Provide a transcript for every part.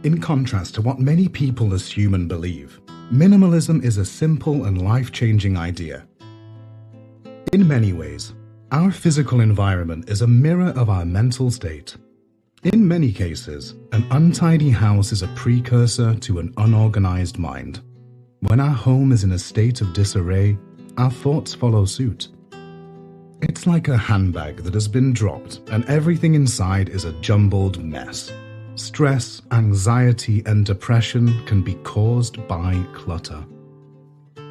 In contrast to what many people assume and believe, minimalism is a simple and life-changing idea. In many ways, our physical environment is a mirror of our mental state. In many cases, an untidy house is a precursor to an unorganized mind. When our home is in a state of disarray, our thoughts follow suit. It's like a handbag that has been dropped and everything inside is a jumbled mess. Stress, anxiety, and depression can be caused by clutter.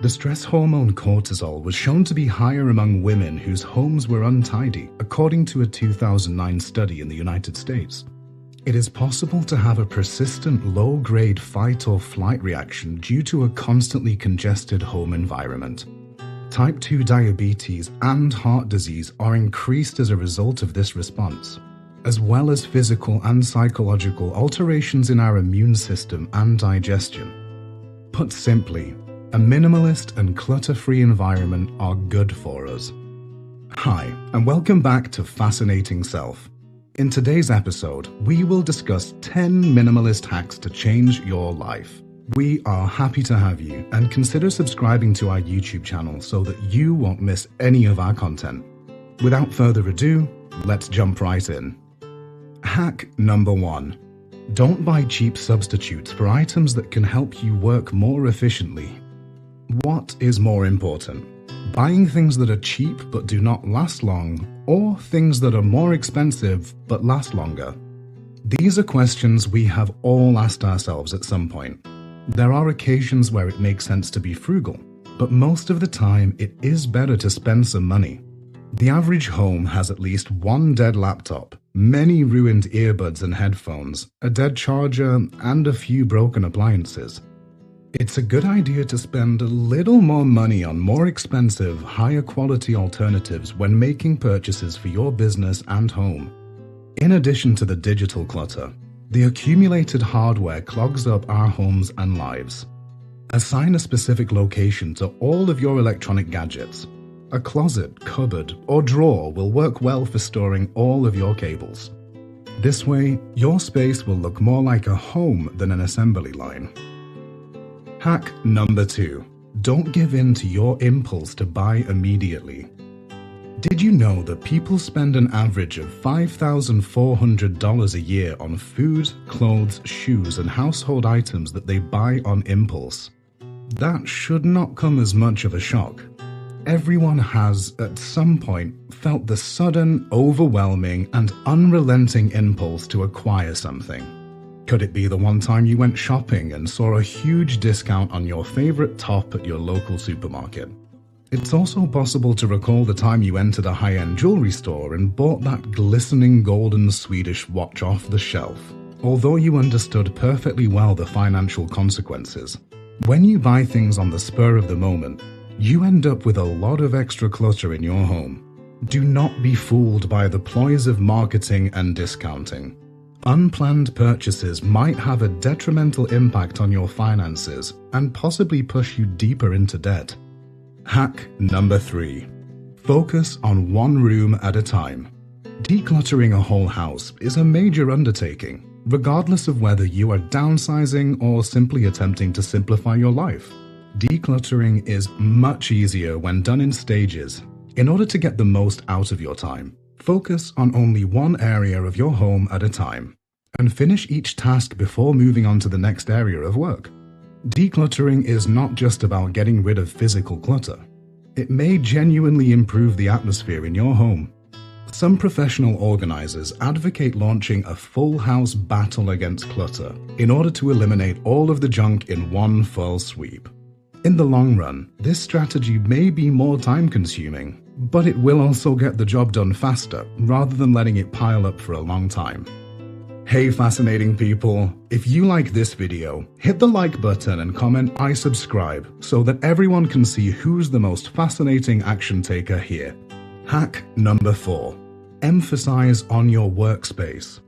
The stress hormone cortisol was shown to be higher among women whose homes were untidy, according to a 2009 study in the United States. It is possible to have a persistent low-grade fight or flight reaction due to a constantly congested home environment. Type 2 diabetes and heart disease are increased as a result of this response, as well as physical and psychological alterations in our immune system and digestion. Put simply, a minimalist and clutter-free environment are good for us. Hi, and welcome back to Fascinating Self. In today's episode, we will discuss 10 minimalist hacks to change your life. We are happy to have you, and consider subscribing to our YouTube channel so that you won't miss any of our content. Without further ado, let's jump right in. Hack number 1. Don't buy cheap substitutes for items that can help you work more efficiently. What is more important? Buying things that are cheap but do not last long, or things that are more expensive but last longer? These are questions we have all asked ourselves at some point. There are occasions where it makes sense to be frugal, but most of the time it is better to spend some money. The average home has at least one dead laptop, many ruined earbuds and headphones, a dead charger, and a few broken appliances. It's a good idea to spend a little more money on more expensive, higher quality alternatives when making purchases for your business and home. In addition to the digital clutter, the accumulated hardware clogs up our homes and lives. Assign a specific location to all of your electronic gadgets. A closet, cupboard, or drawer will work well for storing all of your cables. This way, your space will look more like a home than an assembly line. Hack number 2. Don't give in to your impulse to buy immediately. Did you know that people spend an average of $5,400 a year on food, clothes, shoes, and household items that they buy on impulse? That should not come as much of a shock. Everyone has, at some point, felt the sudden, overwhelming, and unrelenting impulse to acquire something. Could it be the one time you went shopping and saw a huge discount on your favorite top at your local supermarket? It's also possible to recall the time you entered a high-end jewelry store and bought that glistening golden Swedish watch off the shelf, although you understood perfectly well the financial consequences. When you buy things on the spur of the moment, you end up with a lot of extra clutter in your home. Do not be fooled by the ploys of marketing and discounting. Unplanned purchases might have a detrimental impact on your finances and possibly push you deeper into debt. Hack number 3. Focus on one room at a time. Decluttering a whole house is a major undertaking, regardless of whether you are downsizing or simply attempting to simplify your life. Decluttering is much easier when done in stages. In order to get the most out of your time, focus on only one area of your home at a time, and finish each task before moving on to the next area of work. Decluttering is not just about getting rid of physical clutter. It may genuinely improve the atmosphere in your home. Some professional organizers advocate launching a full house battle against clutter in order to eliminate all of the junk in one fell sweep. In the long run, this strategy may be more time-consuming, but it will also get the job done faster rather than letting it pile up for a long time. Hey fascinating people, if you like this video, hit the like button and comment I subscribe so that everyone can see who's the most fascinating action taker here. Hack number 4. Emphasize on your workspace.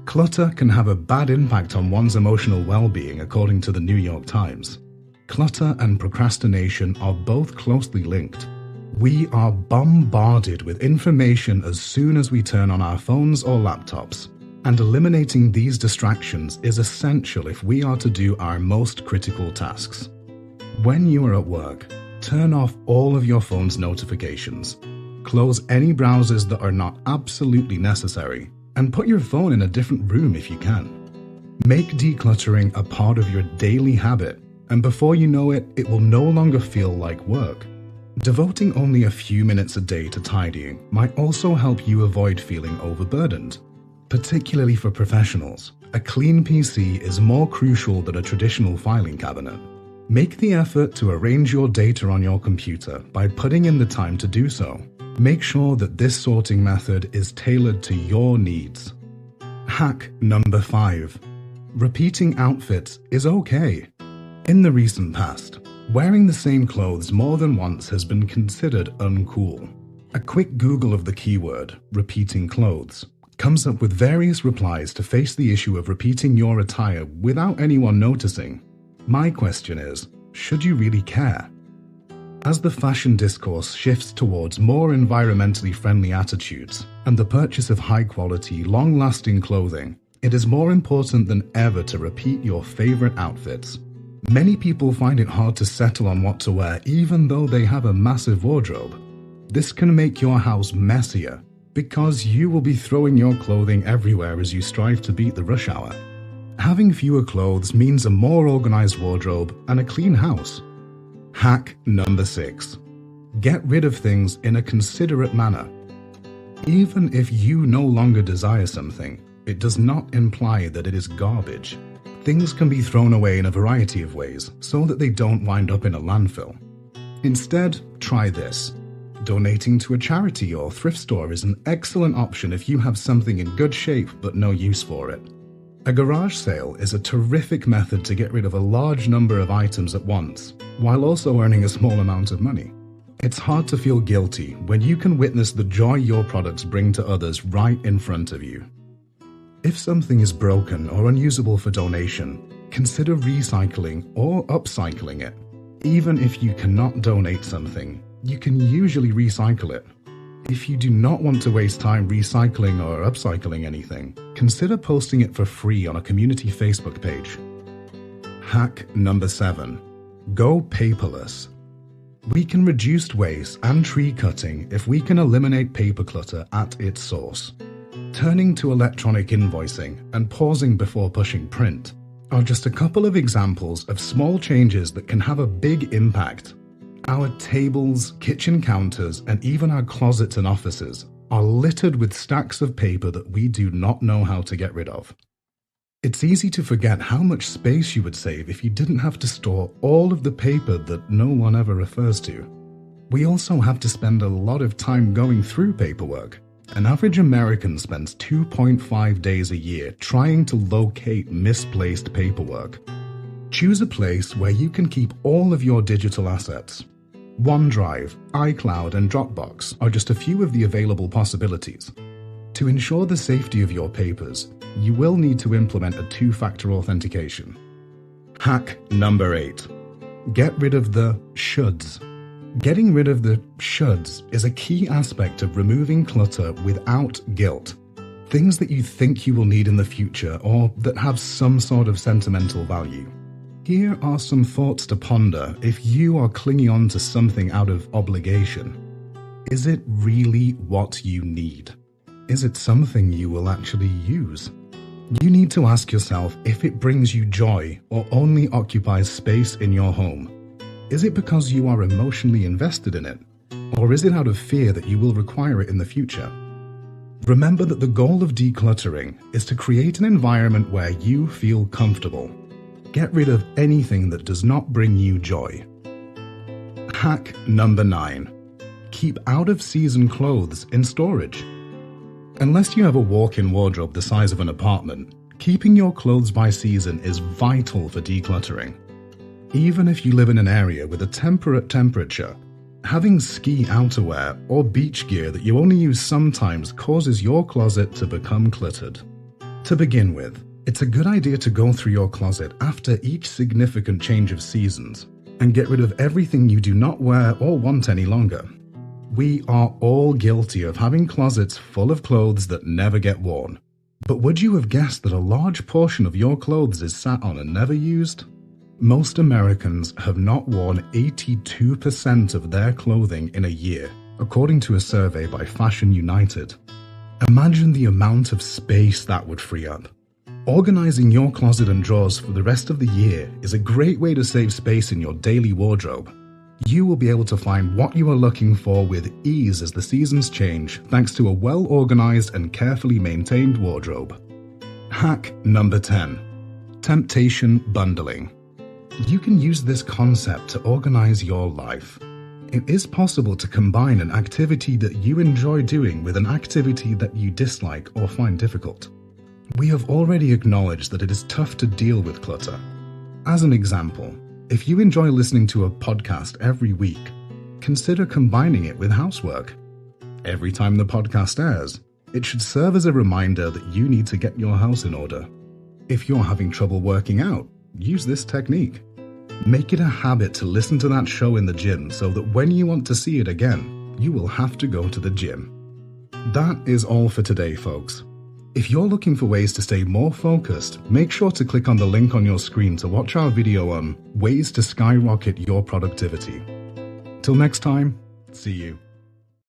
Clutter can have a bad impact on one's emotional well-being according to the New York Times. Clutter and procrastination are both closely linked. We are bombarded with information as soon as we turn on our phones or laptops. And eliminating these distractions is essential if we are to do our most critical tasks. When you are at work, turn off all of your phone's notifications. Close any browsers that are not absolutely necessary, and put your phone in a different room if you can. Make decluttering a part of your daily habit, and before you know it, it will no longer feel like work. Devoting only a few minutes a day to tidying might also help you avoid feeling overburdened. Particularly for professionals, a clean PC is more crucial than a traditional filing cabinet. Make the effort to arrange your data on your computer by putting in the time to do so. Make sure that this sorting method is tailored to your needs. Hack number 5. Repeating outfits is okay. In the recent past, wearing the same clothes more than once has been considered uncool. A quick Google of the keyword, repeating clothes, comes up with various replies to face the issue of repeating your attire without anyone noticing. My question is, should you really care? As the fashion discourse shifts towards more environmentally friendly attitudes and the purchase of high-quality, long-lasting clothing, it is more important than ever to repeat your favorite outfits. Many people find it hard to settle on what to wear even though they have a massive wardrobe. This can make your house messier, because you will be throwing your clothing everywhere as you strive to beat the rush hour. Having fewer clothes means a more organized wardrobe and a clean house. Hack number 6. Get rid of things in a considerate manner. Even if you no longer desire something, it does not imply that it is garbage. Things can be thrown away in a variety of ways so that they don't wind up in a landfill. Instead, try this. Donating to a charity or thrift store is an excellent option if you have something in good shape but no use for it. A garage sale is a terrific method to get rid of a large number of items at once, while also earning a small amount of money. It's hard to feel guilty when you can witness the joy your products bring to others right in front of you. If something is broken or unusable for donation, consider recycling or upcycling it. Even if you cannot donate something, you can usually recycle it. If you do not want to waste time recycling or upcycling anything, consider posting it for free on a community Facebook page. Hack number 7. Go paperless. We can reduce waste and tree cutting if we can eliminate paper clutter at its source. Turning to electronic invoicing and pausing before pushing print are just a couple of examples of small changes that can have a big impact. Our tables, kitchen counters, and even our closets and offices are littered with stacks of paper that we do not know how to get rid of. It's easy to forget how much space you would save if you didn't have to store all of the paper that no one ever refers to. We also have to spend a lot of time going through paperwork. An average American spends 2.5 days a year trying to locate misplaced paperwork. Choose a place where you can keep all of your digital assets. OneDrive, iCloud, and Dropbox are just a few of the available possibilities. To ensure the safety of your papers, you will need to implement a two-factor authentication. Hack number 8. Get rid of the shoulds. Getting rid of the shoulds is a key aspect of removing clutter without guilt. Things that you think you will need in the future or that have some sort of sentimental value. Here are some thoughts to ponder if you are clinging on to something out of obligation. Is it really what you need? Is it something you will actually use? You need to ask yourself if it brings you joy or only occupies space in your home. Is it because you are emotionally invested in it? Or is it out of fear that you will require it in the future? Remember that the goal of decluttering is to create an environment where you feel comfortable. Get rid of anything that does not bring you joy. Hack number 9. Keep out-of-season clothes in storage. Unless you have a walk-in wardrobe the size of an apartment, keeping your clothes by season is vital for decluttering. Even if you live in an area with a temperate temperature, having ski outerwear or beach gear that you only use sometimes causes your closet to become cluttered. To begin with, it's a good idea to go through your closet after each significant change of seasons and get rid of everything you do not wear or want any longer. We are all guilty of having closets full of clothes that never get worn. But would you have guessed that a large portion of your clothes is sat on and never used? Most Americans have not worn 82% of their clothing in a year, according to a survey by Fashion United. Imagine the amount of space that would free up. Organizing your closet and drawers for the rest of the year is a great way to save space in your daily wardrobe. You will be able to find what you are looking for with ease as the seasons change, thanks to a well-organized and carefully maintained wardrobe. Hack number 10. Temptation bundling. You can use this concept to organize your life. It is possible to combine an activity that you enjoy doing with an activity that you dislike or find difficult. We have already acknowledged that it is tough to deal with clutter. As an example, if you enjoy listening to a podcast every week, consider combining it with housework. Every time the podcast airs, it should serve as a reminder that you need to get your house in order. If you're having trouble working out, use this technique. Make it a habit to listen to that show in the gym so that when you want to see it again, you will have to go to the gym. That is all for today, folks. If you're looking for ways to stay more focused, make sure to click on the link on your screen to watch our video on ways to skyrocket your productivity. Till next time, see you.